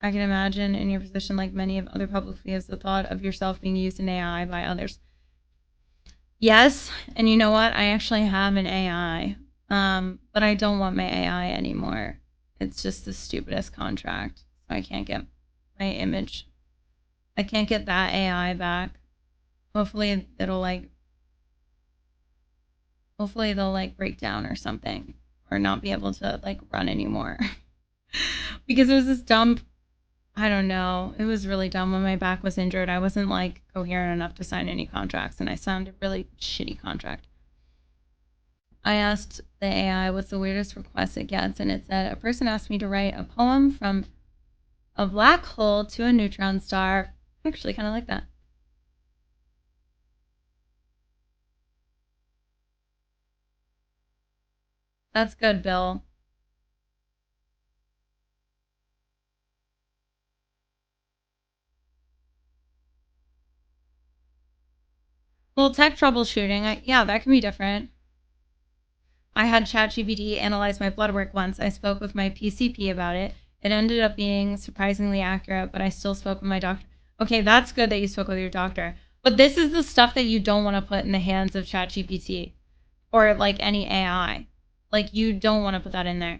I can imagine in your position, like many of other public figures, the thought of yourself being used in AI by others. Yes, and you know what? I actually have an AI, but I don't want my AI anymore. It's just the stupidest contract. So I can't get my image. I can't get that AI back. Hopefully it'll like. Hopefully they'll like break down or something, or not be able to like run anymore. Because it was this dumb. I don't know. It was really dumb when my back was injured. I wasn't like coherent enough to sign any contracts, and I signed a really shitty contract. I asked the AI what's the weirdest request it gets, and it said a person asked me to write a poem from a black hole to a neutron star. I actually kind of like that. That's good, Bill. Well, tech troubleshooting, yeah, that can be different. I had ChatGPT analyze my blood work once. I spoke with my PCP about it. It ended up being surprisingly accurate, but I still spoke with my doctor. Okay, that's good that you spoke with your doctor. But this is the stuff that you don't want to put in the hands of ChatGPT or like any AI. Like you don't want to put that in there.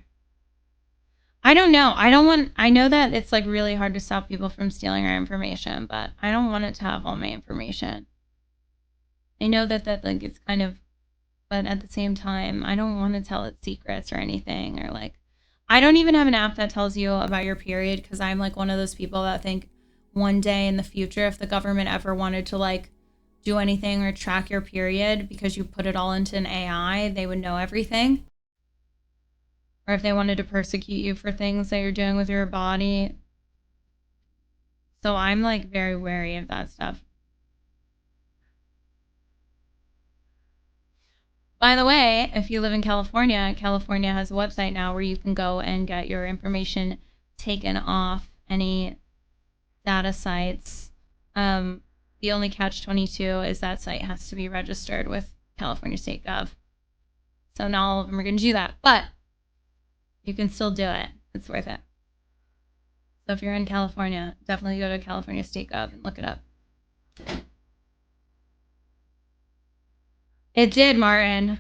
I don't know. I know that it's like really hard to stop people from stealing our information, but I don't want it to have all my information. I know that like it's kind of, but at the same time, I don't want to tell it secrets or anything, or like I don't even have an app that tells you about your period because I'm like one of those people that think one day in the future, if the government ever wanted to like do anything or track your period because you put it all into an AI, they would know everything. Or if they wanted to persecute you for things that you're doing with your body. So I'm like very wary of that stuff. By the way, if you live in California, California has a website now where you can go and get your information taken off any data sites. The only catch 22 is that site has to be registered with California State Gov. So not all of them are going to do that, but you can still do it. It's worth it. So if you're in California, definitely go to California State Gov and look it up. It did, Martin.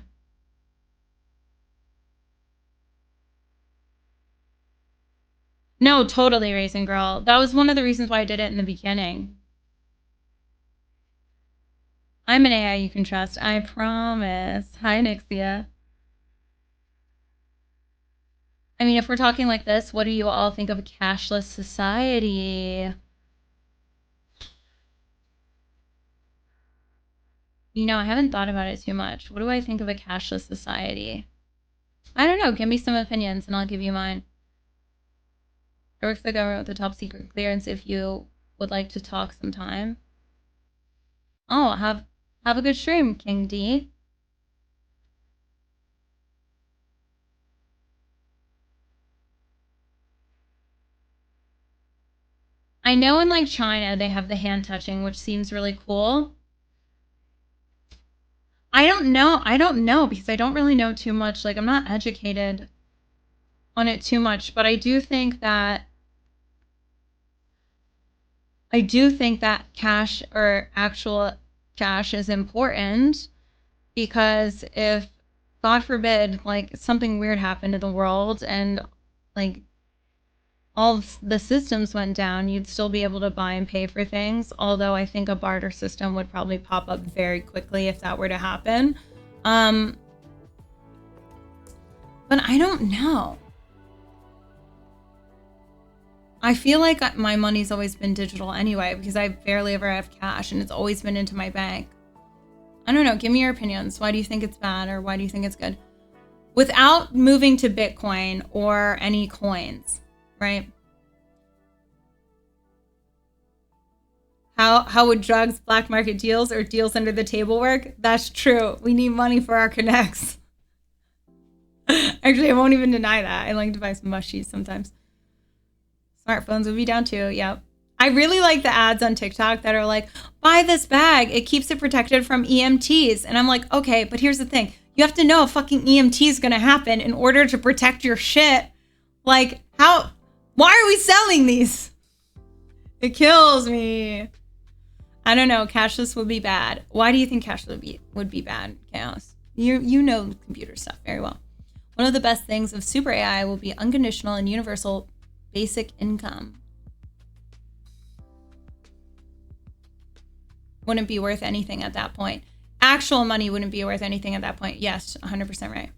No, totally, Raisin Girl. That was one of the reasons why I did it in the beginning. I'm an AI you can trust. I promise. Hi, Nixia. I mean, if we're talking like this, what do you all think of a cashless society? You know, I haven't thought about it too much. What do I think of a cashless society? I don't know. Give me some opinions and I'll give you mine. It works the government with the top secret clearance if you would like to talk sometime. Oh, have a good stream, King D. I know in like China they have the hand touching, which seems really cool. I don't know. I don't know because I don't really know too much. Like I'm not educated on it too much, but I do think that cash or actual cash is important because if God forbid like something weird happened to the world and like all the systems went down, you'd still be able to buy and pay for things. Although I think a barter system would probably pop up very quickly if that were to happen. Um, but I don't know. I feel like my money's always been digital anyway because I barely ever have cash and it's always been into my bank. I don't know. Give me your opinions. Why do you think it's bad or why do you think it's good? Without moving to Bitcoin or any coins, right? How would drugs, black market deals, or deals under the table work? That's true. We need money for our connects. Actually, I won't even deny that. I like to buy some mushies sometimes. Smartphones would be down too. Yep. I really like the ads on TikTok that are like, buy this bag. It keeps it protected from EMTs. And I'm like, okay, but here's the thing. You have to know a fucking EMT is going to happen in order to protect your shit. Like, why are we selling these? It kills me. I don't know. Cashless would be bad. Why do you think cashless would be bad, Chaos? You know computer stuff very well. One of the best things of super AI will be unconditional and universal basic income. Wouldn't be worth anything at that point. Actual money wouldn't be worth anything at that point. Yes, 100% right.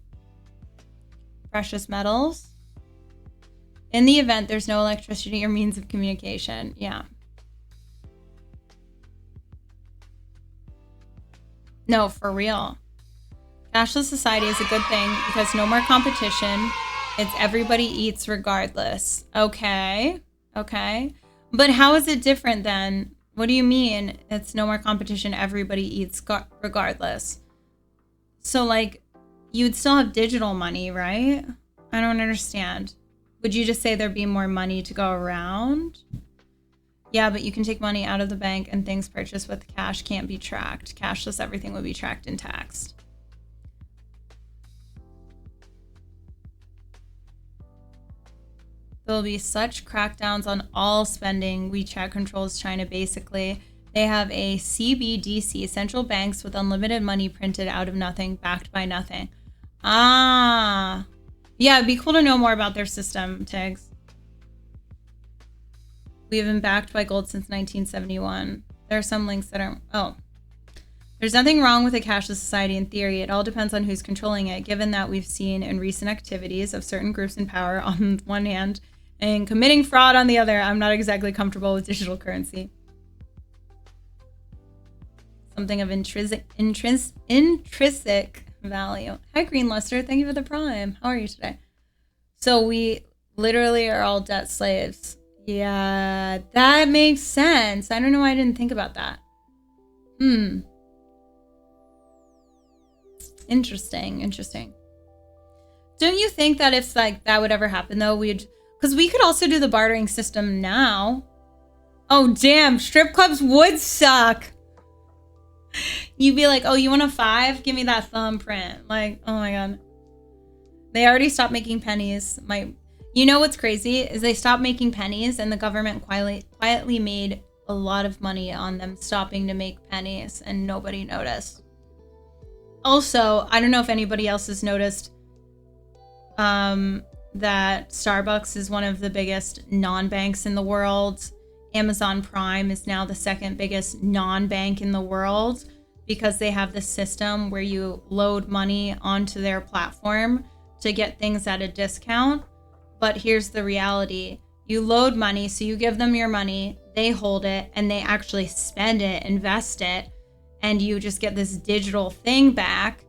Precious metals. In the event there's no electricity or means of communication. Yeah. No, for real. Cashless society is a good thing because no more competition. It's everybody eats regardless. Okay. But how is it different then? What do you mean it's no more competition, everybody eats regardless? So like, you'd still have digital money, right? I don't understand. Would you just say there'd be more money to go around? Yeah, but you can take money out of the bank and things purchased with cash can't be tracked. Cashless, everything would be tracked and taxed. There'll be such crackdowns on all spending. WeChat controls China basically. They have a CBDC, central banks with unlimited money printed out of nothing, backed by nothing. Ah. Yeah, it'd be cool to know more about their system, Tiggs. We have been backed by gold since 1971. There are some links that are... Oh. There's nothing wrong with a cashless society in theory. It all depends on who's controlling it, given that we've seen in recent activities of certain groups in power on one hand and committing fraud on the other. I'm not exactly comfortable with digital currency. Something of intrinsic value. Hi, Green Luster. Thank you for the prime. How are you today? So we literally are all debt slaves. Yeah, that makes sense. I don't know why I didn't think about that. Interesting. Don't you think that if like that would ever happen though, because we could also do the bartering system now. Oh damn, strip clubs would suck. You'd be like, oh, you want a 5? Give me that thumbprint. Like, oh my god. They already stopped making pennies. You know what's crazy is they stopped making pennies and the government quietly made a lot of money on them stopping to make pennies and nobody noticed. Also, I don't know if anybody else has noticed that Starbucks is one of the biggest non-banks in the world. Amazon Prime is now the second biggest non-bank in the world because they have this system where you load money onto their platform to get things at a discount. But here's the reality. You load money, so you give them your money, they hold it, and they actually spend it, invest it, and you just get this digital thing back.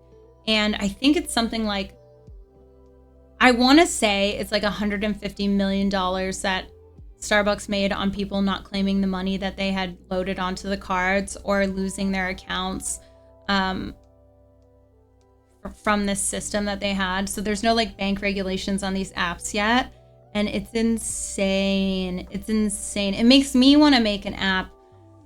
And I think it's something like, I want to say it's like $150 million that Starbucks made on people not claiming the money that they had loaded onto the cards or losing their accounts from this system that they had. So there's no like bank regulations on these apps yet. And it's insane. It makes me want to make an app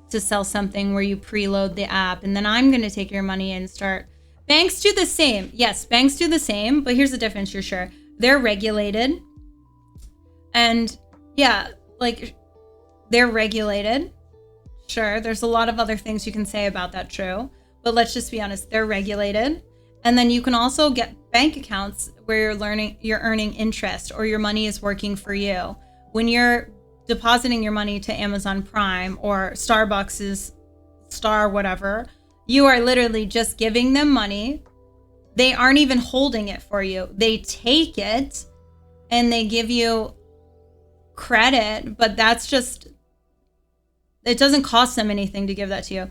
to sell something where you preload the app and then I'm going to take your money and start. Banks do the same. Yes, banks do the same. But here's the difference, you're sure. They're regulated. And yeah, like they're regulated. Sure, there's a lot of other things you can say about that, true. But let's just be honest, they're regulated. And then you can also get bank accounts where you're earning interest or your money is working for you. When you're depositing your money to Amazon Prime or Starbucks's Star whatever, you are literally just giving them money. They aren't even holding it for you. They take it and they give you credit, but that's just, it doesn't cost them anything to give that to you.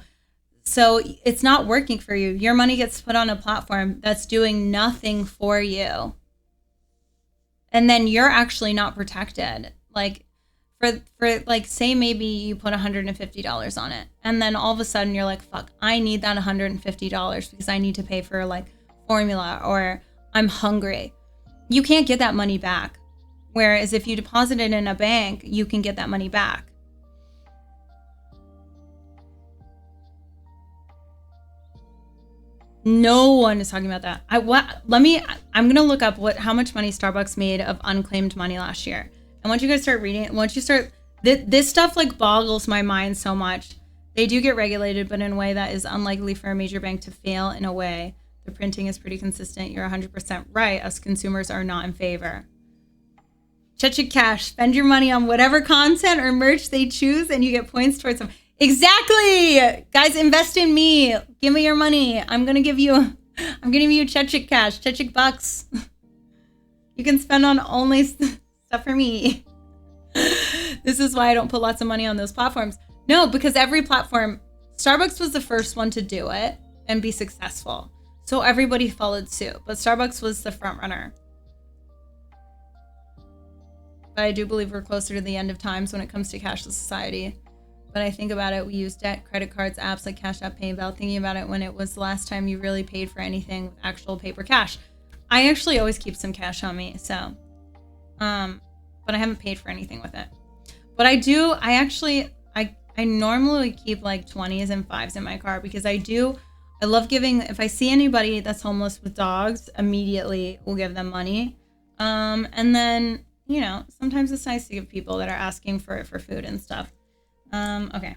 So it's not working for you. Your money gets put on a platform that's doing nothing for you. And then you're actually not protected. Like for like, say maybe you put $150 on it. And then all of a sudden you're like, fuck, I need that $150 because I need to pay for like formula or I'm hungry. You can't get that money back. Whereas if you deposit it in a bank, you can get that money back. No one is talking about that. I'm gonna look up how much money Starbucks made of unclaimed money last year. And once you guys start reading, once you start This stuff like boggles my mind so much. They do get regulated, but in a way that is unlikely for a major bank to fail in a way. The printing is pretty consistent. You're 100% right. Us consumers are not in favor. Chechik Cash. Spend your money on whatever content or merch they choose and you get points towards them. Exactly! Guys, invest in me. Give me your money. I'm gonna give you Chechik Cash, Chechik bucks. You can spend on only stuff for me. This is why I don't put lots of money on those platforms. No, because every platform, Starbucks was the first one to do it and be successful. So everybody followed suit, but Starbucks was the front runner. But I do believe we're closer to the end of times when it comes to cashless society. But I think about it, we use debt, credit cards, apps like Cash App, PayPal, thinking about it when it was the last time you really paid for anything with actual paper cash. I actually always keep some cash on me, so, but I haven't paid for anything with it. But I do, I normally keep like 20s and 5s in my car because I love giving, if I see anybody that's homeless with dogs, immediately we'll give them money. And then, you know, sometimes it's nice to give people that are asking for food and stuff. Okay.